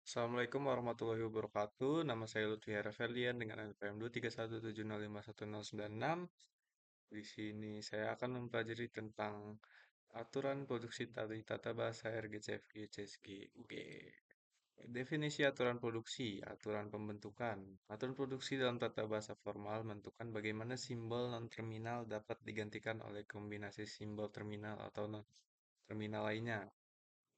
Assalamualaikum warahmatullahi wabarakatuh. Nama saya Lutfi Harafelian dengan NPM 231705109. Di sini saya akan mempelajari tentang aturan produksi tadi tata bahasa RGCFG CSG UG. Definisi aturan produksi, aturan pembentukan. Aturan produksi dalam tata bahasa formal menentukan bagaimana simbol non-terminal dapat digantikan oleh kombinasi simbol terminal atau non-terminal lainnya.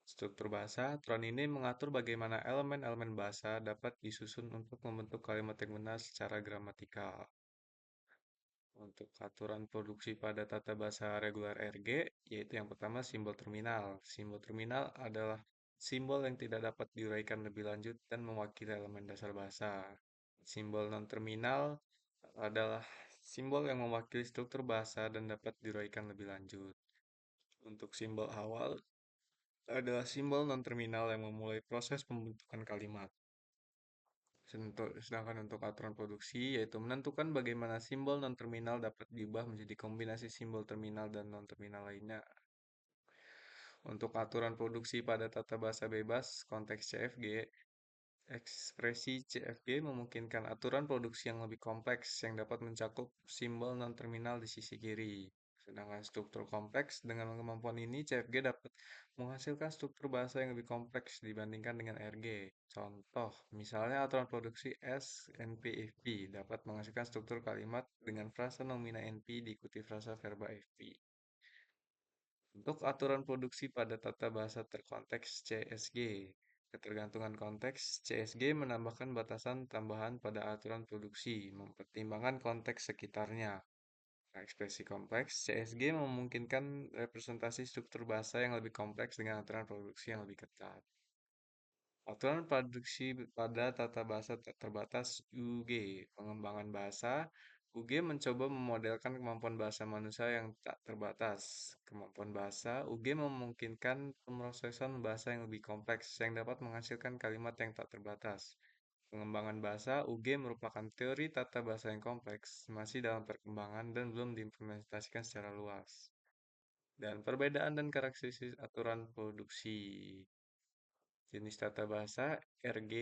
Struktur bahasa, aturan ini mengatur bagaimana elemen-elemen bahasa dapat disusun untuk membentuk kalimat yang benar secara gramatikal. Untuk aturan produksi pada tata bahasa reguler RG, yaitu yang pertama simbol terminal. Simbol terminal adalah simbol yang tidak dapat diuraikan lebih lanjut dan mewakili elemen dasar bahasa. Simbol non-terminal adalah simbol yang mewakili struktur bahasa dan dapat diuraikan lebih lanjut. Untuk simbol awal, adalah simbol non-terminal yang memulai proses pembentukan kalimat. Sedangkan untuk aturan produksi, yaitu menentukan bagaimana simbol non-terminal dapat diubah menjadi kombinasi simbol terminal dan non-terminal lainnya. Untuk aturan produksi pada tata bahasa bebas, konteks CFG, ekspresi CFG memungkinkan aturan produksi yang lebih kompleks yang dapat mencakup simbol non-terminal di sisi kiri. Sedangkan struktur kompleks dengan kemampuan ini CFG dapat menghasilkan struktur bahasa yang lebih kompleks dibandingkan dengan RG. Contoh, misalnya aturan produksi S NP-FP dapat menghasilkan struktur kalimat dengan frasa nomina NP diikuti frasa verba FP. Untuk aturan produksi pada tata bahasa terkonteks CSG, ketergantungan konteks CSG menambahkan batasan tambahan pada aturan produksi, mempertimbangkan konteks sekitarnya. Ekspresi kompleks CSG memungkinkan representasi struktur bahasa yang lebih kompleks dengan aturan produksi yang lebih ketat. Aturan produksi pada tata bahasa terbatas UG, pengembangan bahasa. UG mencoba memodelkan kemampuan bahasa manusia yang tak terbatas. Kemampuan bahasa, UG memungkinkan pemrosesan bahasa yang lebih kompleks yang dapat menghasilkan kalimat yang tak terbatas. Pengembangan bahasa, UG merupakan teori tata bahasa yang kompleks, masih dalam perkembangan dan belum diimplementasikan secara luas. Dan perbedaan dan karakteristik aturan produksi. Jenis tata bahasa RG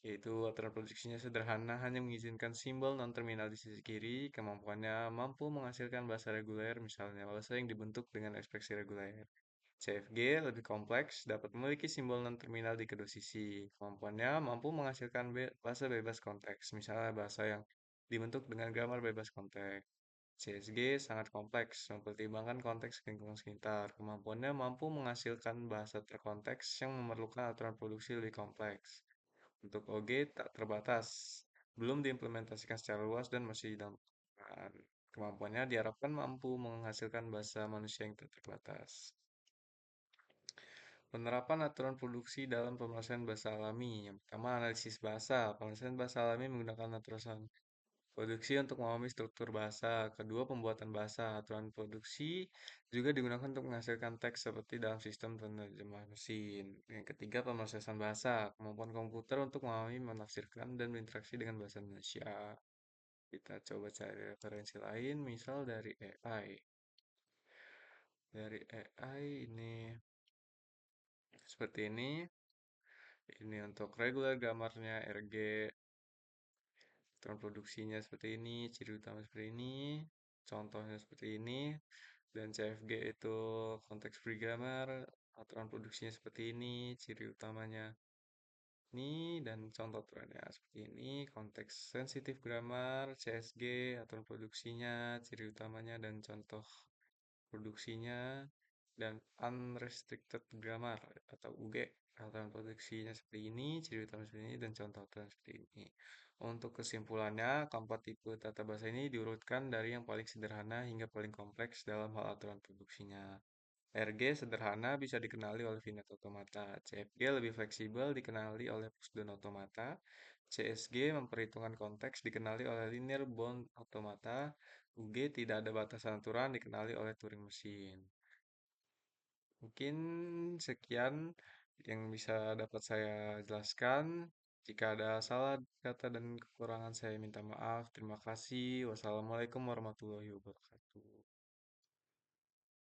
yaitu aturan produksinya sederhana, hanya mengizinkan simbol non-terminal di sisi kiri. Kemampuannya mampu menghasilkan bahasa reguler, misalnya bahasa yang dibentuk dengan ekspresi reguler. CFG lebih kompleks, dapat memiliki simbol non-terminal di kedua sisi. Kemampuannya mampu menghasilkan bahasa bebas konteks, misalnya bahasa yang dibentuk dengan grammar bebas konteks. CSG sangat kompleks, mempertimbangkan konteks lingkungan sekitar. Kemampuannya mampu menghasilkan bahasa terkonteks yang memerlukan aturan produksi lebih kompleks. Untuk OG tak terbatas, belum diimplementasikan secara luas dan masih dalam pengembangan. Kemampuannya diharapkan mampu menghasilkan bahasa manusia yang tak terbatas. Penerapan aturan produksi dalam pemrosesan bahasa alami. Yang pertama, analisis bahasa. Pemrosesan bahasa alami menggunakan aturan produksi untuk memahami struktur bahasa. Kedua, pembuatan bahasa. Aturan produksi juga digunakan untuk menghasilkan teks seperti dalam sistem penerjemah mesin. Yang ketiga, pemrosesan bahasa. Kemampuan komputer untuk memahami, menafsirkan, dan berinteraksi dengan bahasa Indonesia. Kita coba cari referensi lain, misal dari AI. Dari AI ini seperti ini. Ini untuk regular gambarnya RG, aturan produksinya seperti ini, ciri utama seperti ini, contohnya seperti ini, dan CFG itu konteks free grammar, aturan produksinya seperti ini, ciri utamanya ini, dan contoh aturannya seperti ini, konteks sensitif grammar, CSG, aturan produksinya, ciri utamanya, dan contoh produksinya, dan unrestricted grammar atau UG. Aturan produksinya seperti ini, ciri utama seperti ini, dan contoh aturan seperti ini. Untuk kesimpulannya, keempat tipe tata bahasa ini diurutkan dari yang paling sederhana hingga paling kompleks dalam hal aturan produksinya. RG sederhana bisa dikenali oleh finite automata. CFG lebih fleksibel dikenali oleh pusdown automata. CSG memperhitungkan konteks dikenali oleh linear bound automata. UG tidak ada batasan aturan dikenali oleh Turing mesin. Mungkin sekian yang bisa dapat saya jelaskan. Jika ada salah kata dan kekurangan saya minta maaf. Terima kasih. Wassalamualaikum warahmatullahi wabarakatuh.